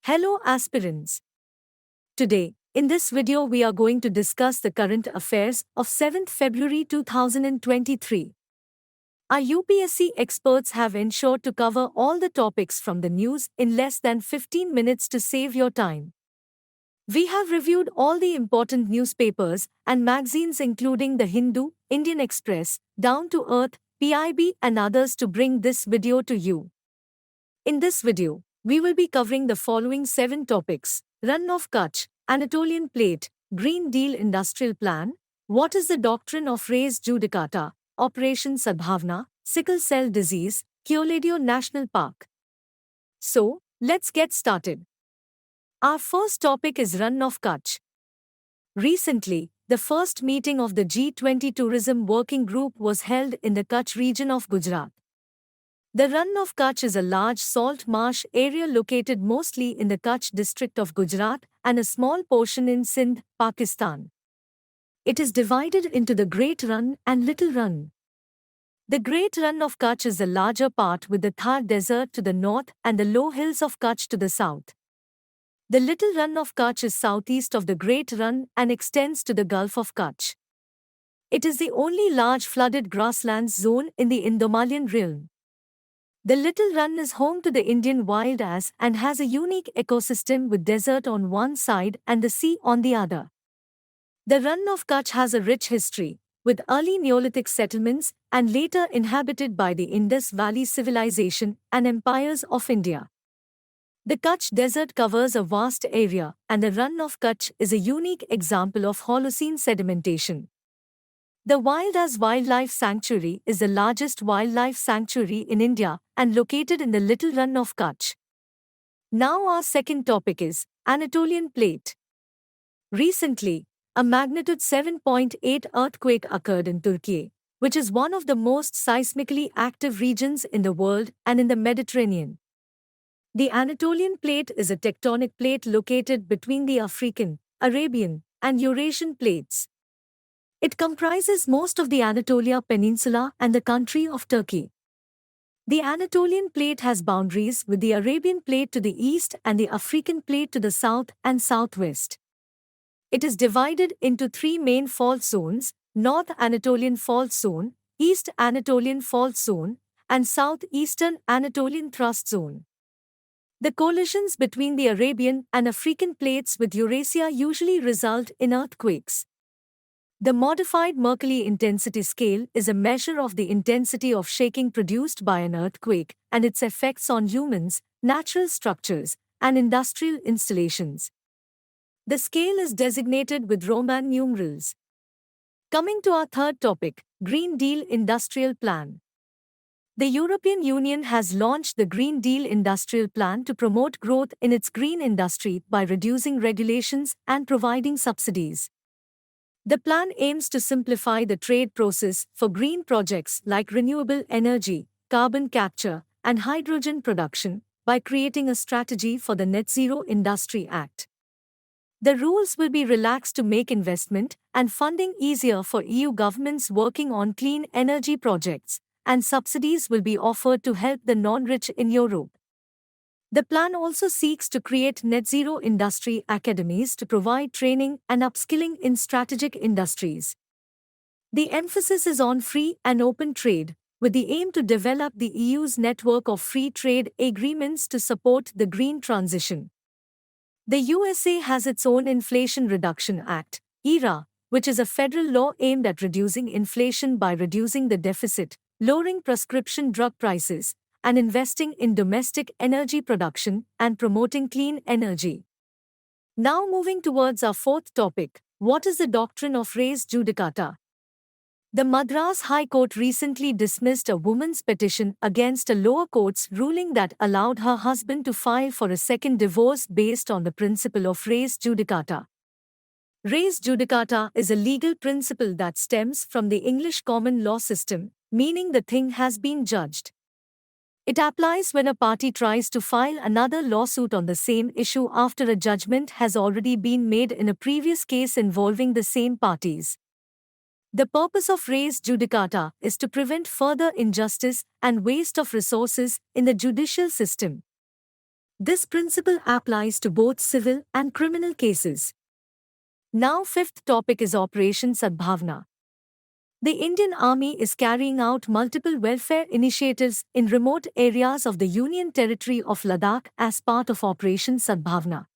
Hello aspirants. Today, in this video we are going to discuss the current affairs of 7th February 2023. Our UPSC experts have ensured to cover all the topics from the news in less than 15 minutes to save your time. We have reviewed all the important newspapers and magazines including The Hindu, Indian Express, Down to Earth, PIB and others to bring this video to you. In this video, we will be covering the following 7 topics: Run of Kutch, Anatolian Plate, Green Deal Industrial Plan, what is the doctrine of res judicata, Operation Sadbhavna, Sickle Cell Disease, Kyoledio National Park. So, let's get started. Our first topic is Run of Kutch. Recently, the first meeting of the G20 Tourism Working Group was held in the Kutch region of Gujarat. The Run of Kutch is a large salt marsh area located mostly in the Kutch district of Gujarat and a small portion in Sindh, Pakistan. It is divided into the Great Run and Little Run. The Great Run of Kutch is the larger part with the Thar Desert to the north and the low hills of Kutch to the south. The Little Run of Kutch is southeast of the Great Run and extends to the Gulf of Kutch. It is the only large flooded grasslands zone in the Indo-Himalayan realm. The Little Run is home to the Indian wild ass and has a unique ecosystem with desert on one side and the sea on the other. The Run of Kutch has a rich history, with early Neolithic settlements and later inhabited by the Indus Valley Civilization and empires of India. The Kutch Desert covers a vast area, and the Run of Kutch is a unique example of Holocene sedimentation. The Wild Ass Wildlife Sanctuary is the largest wildlife sanctuary in India and located in the Little Run of Kutch. Now our second topic is Anatolian Plate. Recently, a magnitude 7.8 earthquake occurred in Turkey, which is one of the most seismically active regions in the world and in the Mediterranean. The Anatolian Plate is a tectonic plate located between the African, Arabian, and Eurasian plates. It comprises most of the Anatolia Peninsula and the country of Turkey. The Anatolian Plate has boundaries with the Arabian Plate to the east and the African Plate to the south and southwest. It is divided into 3 main fault zones: North Anatolian Fault Zone, East Anatolian Fault Zone, and Southeastern Anatolian Thrust Zone. The collisions between the Arabian and African plates with Eurasia usually result in earthquakes. The modified Mercalli intensity scale is a measure of the intensity of shaking produced by an earthquake and its effects on humans, natural structures, and industrial installations. The scale is designated with Roman numerals. Coming to our third topic, Green Deal Industrial Plan. The European Union has launched the Green Deal Industrial Plan to promote growth in its green industry by reducing regulations and providing subsidies. The plan aims to simplify the trade process for green projects like renewable energy, carbon capture, and hydrogen production by creating a strategy for the Net Zero Industry Act. The rules will be relaxed to make investment and funding easier for EU governments working on clean energy projects, and subsidies will be offered to help the non-rich in Europe. The plan also seeks to create net zero industry academies to provide training and upskilling in strategic industries. The emphasis is on free and open trade, with the aim to develop the EU's network of free trade agreements to support the green transition. The USA has its own Inflation Reduction Act, IRA, which is a federal law aimed at reducing inflation by reducing the deficit, lowering prescription drug prices, and investing in domestic energy production and promoting clean energy. Now moving towards our fourth topic, what is the doctrine of res judicata? The Madras High Court recently dismissed a woman's petition against a lower court's ruling that allowed her husband to file for a second divorce based on the principle of res judicata. Res judicata is a legal principle that stems from the English common law system, meaning the thing has been judged. It applies when a party tries to file another lawsuit on the same issue after a judgment has already been made in a previous case involving the same parties. The purpose of res judicata is to prevent further injustice and waste of resources in the judicial system. This principle applies to both civil and criminal cases. Now, fifth topic is Operation Sadbhavna. The Indian Army is carrying out multiple welfare initiatives in remote areas of the Union Territory of Ladakh as part of Operation Sadbhavna.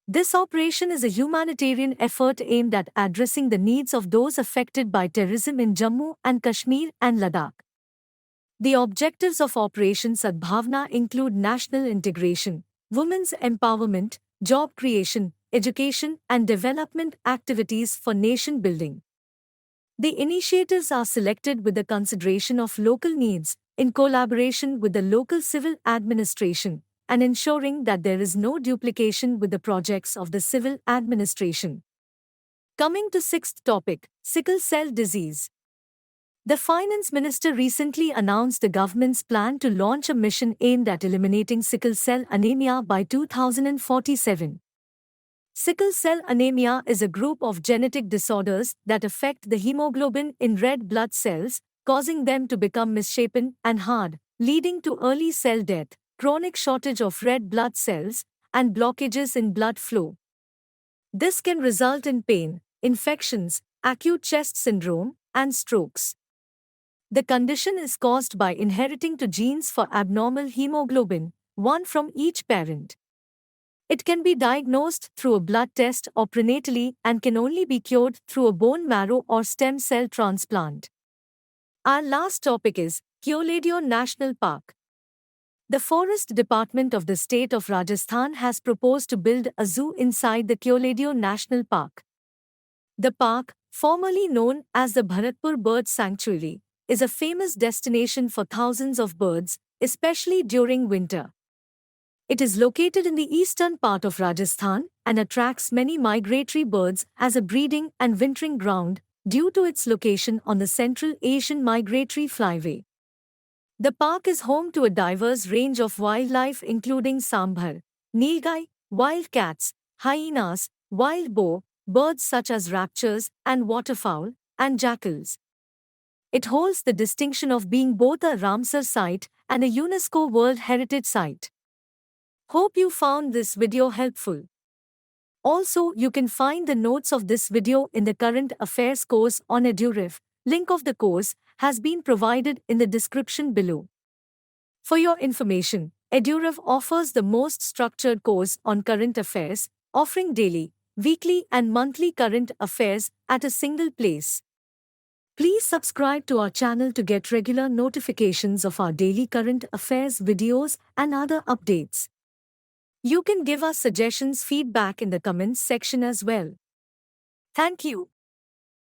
This operation is a humanitarian effort aimed at addressing the needs of those affected by terrorism in Jammu and Kashmir and Ladakh. The objectives of Operation Sadbhavna include national integration, women's empowerment, job creation, education and development activities for nation building. The initiatives are selected with the consideration of local needs, in collaboration with the local civil administration, and ensuring that there is no duplication with the projects of the civil administration. Coming to sixth topic, sickle cell disease. The Finance Minister recently announced the government's plan to launch a mission aimed at eliminating sickle cell anemia by 2047. Sickle cell anemia is a group of genetic disorders that affect the hemoglobin in red blood cells, causing them to become misshapen and hard, leading to early cell death, chronic shortage of red blood cells, and blockages in blood flow. This can result in pain, infections, acute chest syndrome, and strokes. The condition is caused by inheriting two genes for abnormal hemoglobin, one from each parent. It can be diagnosed through a blood test or prenatally and can only be cured through a bone marrow or stem cell transplant. Our last topic is Keoladeo National Park. The Forest Department of the state of Rajasthan has proposed to build a zoo inside the Keoladeo National Park. The park, formerly known as the Bharatpur Bird Sanctuary, is a famous destination for thousands of birds, especially during winter. It is located in the eastern part of Rajasthan and attracts many migratory birds as a breeding and wintering ground due to its location on the Central Asian Migratory Flyway. The park is home to a diverse range of wildlife including sambar, nilgai, wild cats, hyenas, wild boar, birds such as raptures and waterfowl, and jackals. It holds the distinction of being both a Ramsar site and a UNESCO World Heritage Site. Hope you found this video helpful. Also, you can find the notes of this video in the Current Affairs course on EduRef. Link of the course has been provided in the description below. For your information, EduRef offers the most structured course on current affairs, offering daily, weekly and monthly current affairs at a single place. Please subscribe to our channel to get regular notifications of our daily current affairs videos and other updates. You can give us suggestions, feedback in the comments section as well. Thank you.